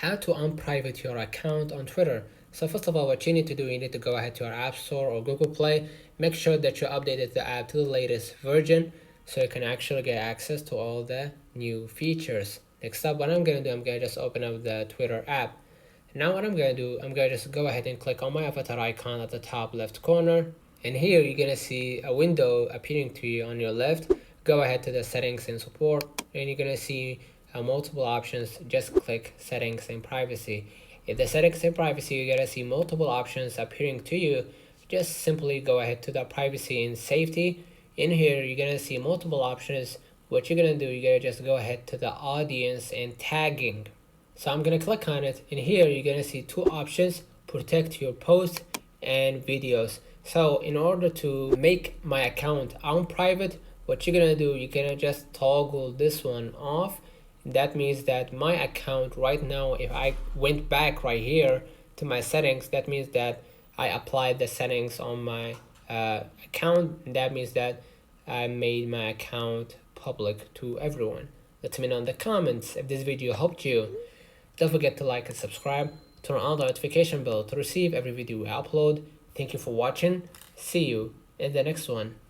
how to unprivate your account on Twitter. So first of all, what you need to do, you need to go ahead to your App Store or Google Play. Make sure that you updated the app to the latest version so you can actually get access to all the new features. Next up, what I'm going to do, I'm going to just open up the Twitter app. Now what I'm going to do, I'm going to just go ahead and click on my avatar icon at the top left corner. And here you're going to see a window appearing to you on your left. Go ahead to the settings and support, and you're going to see multiple options. Just click settings and privacy. If the settings and privacy, you're going to see multiple options appearing to you. Just simply go ahead to the privacy and safety. In here, you're going to see multiple options. What you're going to do, you're going to just go ahead to the audience and tagging. So I'm going to click on it, and here you're going to see two options: protect your posts and videos. So in order to make my account unprivate, what you're going to do, you're going to just toggle this one off. That means that my account right now, if I went back right here to my settings, that means that I applied the settings on my account. That means that I made my account public to everyone. Let me know in the comments if this video helped you. Don't forget to like and subscribe. Turn on the notification bell to receive every video we upload. Thank you for watching. See you in the next one.